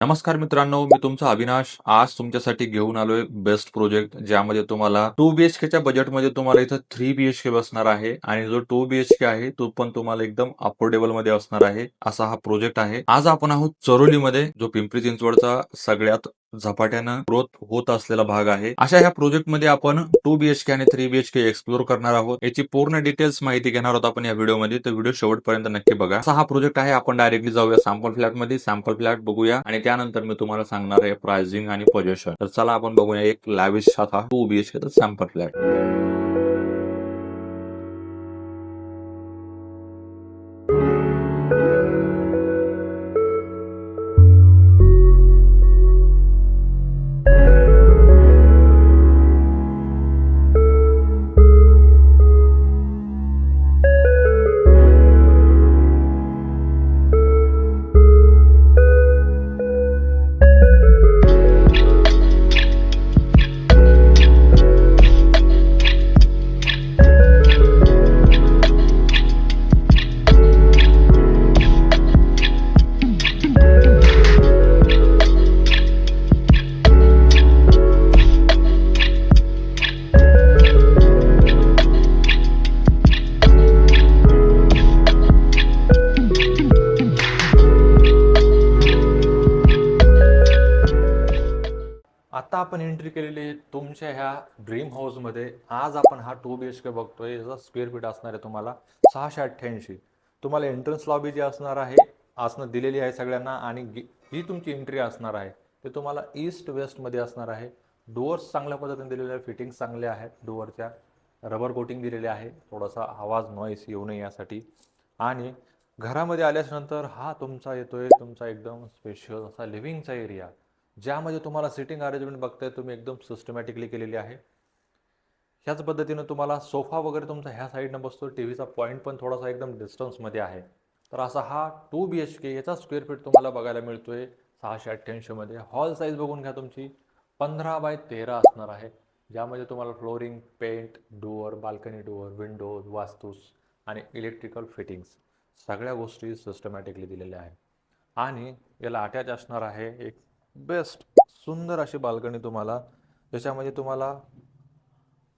नमस्कार मित्रांनो, मी तुमचा अविनाश. आज तुमच्यासाठी घेऊन आलोय बेस्ट प्रोजेक्ट, ज्यामध्ये तुम्हाला 2 बीएचकेच्या बजेटमध्ये तुम्हाला इथं 3 बीएचके बसणार आहे आणि जो 2 बीएचके आहे तो पण तुम्हाला एकदम अफोर्डेबल मध्ये असणार आहे. असा हा प्रोजेक्ट आहे. आज आपण आहोत चरोलीमध्ये, जो पिंपरी चिंचवडचा सगळ्यात झपाट्यानं ग्रोथ होत असलेला भाग आहे. अशा ह्या प्रोजेक्टमध्ये आपण 2 बीएचके आणि 3 बीएचके एक्सप्लोर करणार आहोत. याची पूर्ण डिटेल्स माहिती घेणार आहोत आपण या व्हिडिओमध्ये, तर व्हिडिओ शेवटपर्यंत नक्की बघा. असा हा प्रोजेक्ट आहे. आपण डायरेक्टली जाऊया सॅम्पल फ्लॅटमध्ये. सॅम्पल फ्लॅट बघूया आणि त्यानंतर मी तुम्हाला सांगणार आहे प्राइसिंग आणि पोझिशन. तर चला आपण बघूया एक लॅविश असा 2 बीएचके सॅम्पल फ्लॅट. आता आपण एंट्री केलेली आहे तुमच्या ह्या ड्रीम हाऊसमध्ये. आज आपण हा 2 बीएचके बघतोय. याचा स्क्वेअर फीट असणार आहे तुम्हाला 688. तुम्हाला एंट्रन्स लॉबी जी असणार आहे असणं दिलेली आहे सगळ्यांना, आणि ही तुमची एंट्री असणार आहे ते तुम्हाला ईस्ट वेस्टमध्ये असणार आहे. डोअर्स चांगल्या पद्धतीने दिलेले आहे, फिटिंग्स चांगले आहेत. डोअरच्या रबर कोटिंग दिलेले आहे, थोडासा आवाज नॉईस येऊ नये यासाठी. आणि घरामध्ये आल्याच्यानंतर हा तुमचा येतोय तुमचा एकदम स्पेशियल असा लिव्हिंगचा एरिया, ज्यामध्ये तुम्हाला सिटिंग अरेंजमेंट बघताय तुम्ही एकदम सिस्टमॅटिकली केलेली आहे. ह्याच पद्धतीनं तुम्हाला सोफा वगैरे तुमचा ह्या साईडनं बसतो. टीव्हीचा पॉईंट पण थोडासा एकदम डिस्टन्समध्ये आहे. तर असा हा 2 बीएचके याचा स्क्वेअर फीट तुम्हाला बघायला मिळतोय 688 मध्ये. हॉल साईज बघून घ्या तुमची 15x13 असणार आहे, ज्यामध्ये तुम्हाला flooring, paint, door, balcony door, windows, वास्तूस आणि इलेक्ट्रिकल फिटिंग्स सगळ्या गोष्टी सिस्टमॅटिकली दिलेल्या आहेत. आणि याला अटॅच असणार आहे एक बेस्ट सुंदर अशी बाल्कनी तुम्हाला, ज्याच्यामध्ये तुम्हाला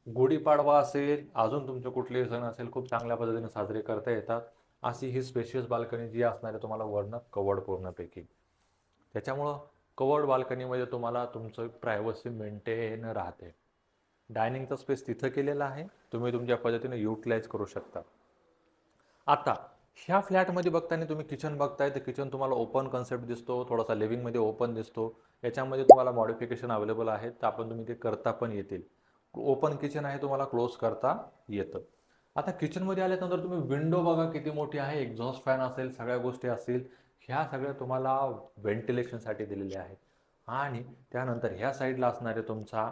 गुढीपाडवा असेल, अजून तुमचे कुठलेही सण असेल, खूप चांगल्या पद्धतीने साजरे करता येतात. अशी ही स्पेशियस बाल्कनी जी असणार आहे तुम्हाला वरनं कवर्ड पूर्णपैकी. त्याच्यामुळं कवर्ड बाल्कनीमध्ये तुम्हाला तुमचं प्रायव्हसी मेंटेन राहते. डायनिंगचा स्पेस तिथं केलेला आहे, तुम्ही तुमच्या पद्धतीने युटिलाइज करू शकता. आता ह्या फ्लॅटमध्ये बघताना तुम्ही किचन बघताय, तर किचन तुम्हाला ओपन कन्सेप्ट दिसतो, थोडासा लिव्हिंगमध्ये ओपन दिसतो. याच्यामध्ये तुम्हाला मॉडिफिकेशन अवेलेबल आहेत, तर आपण तुम्ही ते करता पण येतील. ओपन किचन आहे, तुम्हाला क्लोज करता येतं. आता किचनमध्ये आल्यानंतर तुम्ही विंडो बघा किती मोठी आहे, एक्झॉस्ट फॅन असेल, सगळ्या गोष्टी असतील, ह्या सगळ्या तुम्हाला व्हेंटिलेशनसाठी दिलेल्या आहेत. आणि त्यानंतर ह्या साईडला असणारे तुमचा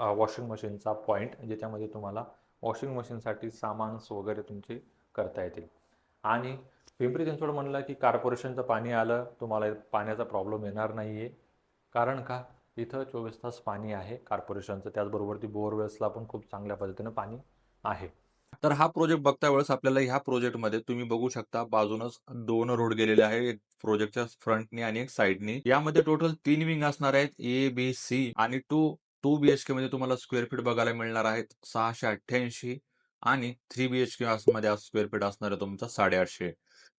वॉशिंग मशीनचा पॉईंट, ज्याच्यामध्ये तुम्हाला वॉशिंग मशीनसाठी सामान्स वगैरे तुमचे करता येतील. आणि पिंपरी चिंचवड म्हणलं की कॉर्पोरेशनचं पाणी आलं, तुम्हाला पाण्याचा प्रॉब्लेम येणार नाही आहे. कारण का, इथं 24 तास पाणी आहे कॉर्पोरेशनचं. त्याचबरोबर ती बोरवेल्सला पण खूप चांगल्या पद्धतीनं पाणी आहे. तर हा प्रोजेक्ट बघता वेळेस आपल्याला ह्या प्रोजेक्टमध्ये तुम्ही बघू शकता बाजूनच 2 रोड गेलेले आहे, एक प्रोजेक्टच्या फ्रंटनी आणि एक साईडनी. यामध्ये टोटल 3 विंग असणार आहेत, ए, बी, सी. आणि 2 बीएचके मध्ये तुम्हाला स्क्वेअर फीट बघायला मिळणार आहेत 688. आणि 3 बीएचके मध्ये स्क्वेअर फीट असणार आहे तुमचा 850.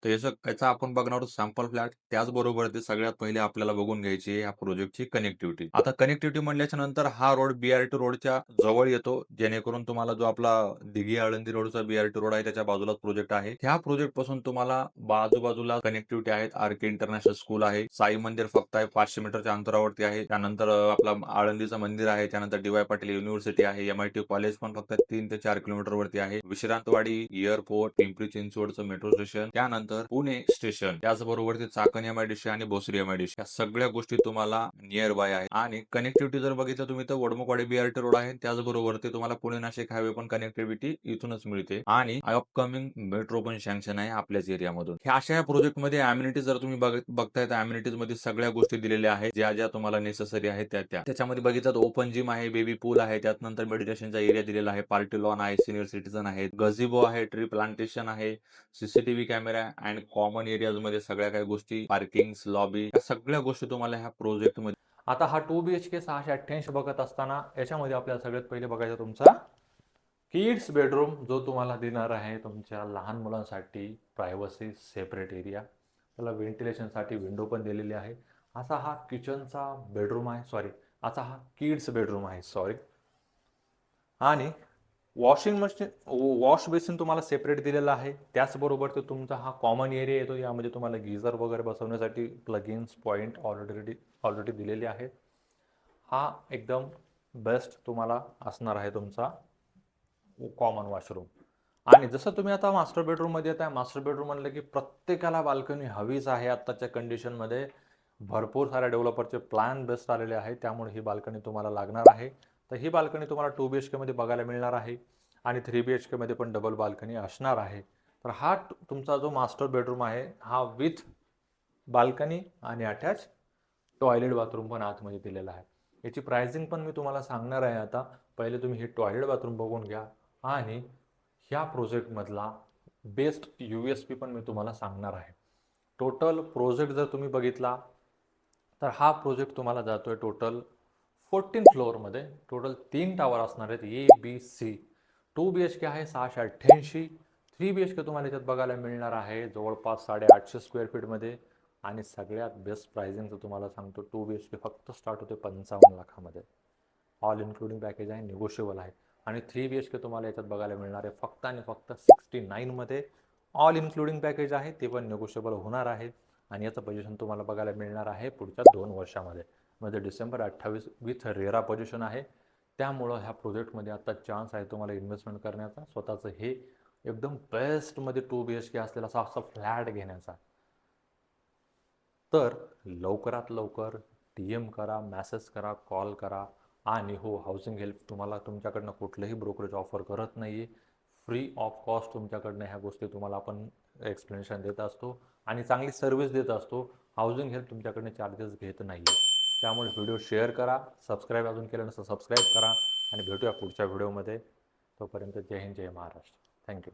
तर याचा आपण बघणार आहोत सॅम्पल फ्लॅट. त्याचबरोबर ते सगळ्यात पहिले आपल्याला बघून घ्यायची आहे या प्रोजेक्टची कनेक्टिव्हिटी. आता कनेक्टिव्हिटी म्हणल्याच्या नंतर हा रोड बीआरटी रोडच्या जवळ येतो, जेणेकरून तुम्हाला जो आपला दिघी आळंदी रोडचा बीआरटी रोड आहे त्याच्या बाजूलाच प्रोजेक्ट आहे. ह्या प्रोजेक्ट पासून तुम्हाला बाजूबाजूला कनेक्टिव्हिटी आहेत. आरके इंटरनॅशनल स्कूल आहे, साई मंदिर फक्त आहे 500 मीटरच्या अंतरावरती आहे. त्यानंतर आपला आळंदीचं मंदिर आहे, त्यानंतर डी वाय पाटील युनिव्हर्सिटी आहे, एमआयटी कॉलेज पण फक्त 3 ते 4 किलोमीटर वरती आहे. Vishrantwadi, airport, Pimpri चिंचवडचं metro station, त्यानंतर पुणे स्टेशन, त्याचबरोबर ते चाकण एमआयडीसी आणि भोसरी एमआयडीसी, या सगळ्या गोष्टी तुम्हाला नियर बाय आहे. आणि कनेक्टिव्हिटी जर बघितलं तुम्ही तर वडमकवाडी बीआरटी रोड आहे, त्याचबरोबर ते तुम्हाला पुणे नाशिक हायवे पण कनेक्टिव्हिटी इथूनच मिळते. आणि अपकमिंग मेट्रो पण सँक्शन आहे आपल्याच एरियामधून. ह्या अशा प्रोजेक्ट मध्ये अम्युनिटीज जर तुम्ही बघताय तर अम्युनिटीज मध्ये सगळ्या गोष्टी दिलेल्या आहेत, ज्या ज्या तुम्हाला नेसेसरी आहेत त्या. त्याच्यामध्ये बघितलं तर ओपन जिम आहे, बेबी पूल आहे, त्यानंतर मेडिटेशनचा एरिया दिलेला आहे, पार्टी लॉन आहे, सिनियर सिटीजन आहेत, गझिबो आहे, ट्री प्लांटेशन आहे, सीसीटीव्ही कॅमेरा वगैरे अँड कॉमन एरियाजमध्ये सगळ्या काही गोष्टी, पार्किंग्स, लॉबी, या सगळ्या गोष्टी तुम्हाला ह्या प्रोजेक्टमध्ये. आता हा 2 BHK 688 बघत असताना याच्यामध्ये आपल्याला सगळ्यात पहिले बघायचा तुमचा किड्स बेडरूम, जो तुम्हाला देणार आहे तुमच्या लहान मुलांसाठी प्रायव्हसी सेपरेट एरिया. त्याला व्हेंटिलेशनसाठी विंडो पण दिलेली आहे. असा हा किचनचा बेडरूम आहे, सॉरी, असा हा किड्स बेडरूम आहे, सॉरी. आणि वॉशिंग मशीन, वॉश बेसिन तुम्हाला सेपरेट दिलेला आहे. त्याचबरोबर ते तुमचा हा कॉमन एरिया येतो. यामध्ये तुम्हाला गीझर वगैरे बसवण्यासाठी प्लगिन्स पॉईंट ऑलरेडी दिलेले आहेत. हा एकदम बेस्ट तुम्हाला असणार आहे तुमचा कॉमन वॉशरूम. आणि जसं तुम्ही आता मास्टर बेडरूममध्ये येत आहे, मास्टर बेडरूम म्हणलं की प्रत्येकाला बाल्कनी हवीच आहे आत्ताच्या कंडिशनमध्ये. भरपूर साऱ्या डेव्हलपरचे प्लॅन बेस्ट आलेले आहेत, त्यामुळे ही बाल्कनी तुम्हाला लागणार आहे. तर ही बाल्कनी तुम्हाला 2 BHK मध्ये बघायला मिळणार आहे आणि 3 BHK मध्ये पण डबल बाल्कनी असणार आहे. तर हा तुमचा जो मास्टर बेडरूम आहे हा विथ बाल्कनी आणि अटॅच टॉयलेट बाथरूम पण आतमध्ये दिलेला आहे. याची प्राइसिंग पण मी तुम्हाला सांगणार आहे आता. पहिले तुम्ही हे टॉयलेट बाथरूम बघून घ्या आणि ह्या प्रोजेक्टमधला बेस्ट USP पण मी तुम्हाला सांगणार आहे. टोटल प्रोजेक्ट जर तुम्ही बघितला तर हा प्रोजेक्ट तुम्हाला जातोय टोटल 14 फ्लोअरमध्ये. टोटल 3 टावर असणार आहेत, ABC. 2 BHK आहे 688. 3 BHK तुम्हाला याच्यात बघायला मिळणार आहे जवळपास 850 स्क्वेअर फीटमध्ये. आणि सगळ्यात बेस्ट प्राइसिंगचं तुम्हाला सांगतो, 2 BHK फक्त स्टार्ट होते 55 लाखामध्ये. ऑल इन्क्लुडिंग पॅकेज आहे, निगोशिएबल आहे. आणि 3 BHK तुम्हाला याच्यात बघायला मिळणार आहे फक्त आणि फक्त 69मध्ये. ऑल इन्क्लुडिंग पॅकेज आहे, ते पण निगोशिएबल होणार आहे. आणि याचं पोझिशन तुम्हाला बघायला मिळणार आहे पुढच्या 2 वर्षामध्ये, म्हणजे डिसेंबर 28 विथ रेरा पोझिशन आहे. त्यामुळं ह्या प्रोजेक्टमध्ये आता चान्स आहे तुम्हाला इन्व्हेस्टमेंट करण्याचा, स्वतःचं हे एकदम बेस्टमध्ये 2 BHK असलेला असा फ्लॅट घेण्याचा. तर लवकरात लवकर DM करा, मेसेज करा, कॉल करा. आणि हो, हाऊसिंग हेल्प तुम्हाला तुमच्याकडनं कुठलंही ब्रोकरेज ऑफर करत नाही आहे. फ्री ऑफ कॉस्ट तुमच्याकडनं ह्या गोष्टी तुम्हाला आपण एक्सप्लेनेशन देत असतो आणि चांगली सर्व्हिस देत असतो. हाऊसिंग हेल्प तुमच्याकडनं चार्जेस घेत नाही आहे. त्यामुळे व्हिडिओ शेअर करा, सबस्क्राईब अजून केलं नसतं सबस्क्राईब करा आणि भेटूया पुढच्या व्हिडिओमध्ये. तोपर्यंत जय हिंद, जय महाराष्ट्र. थँक्यू.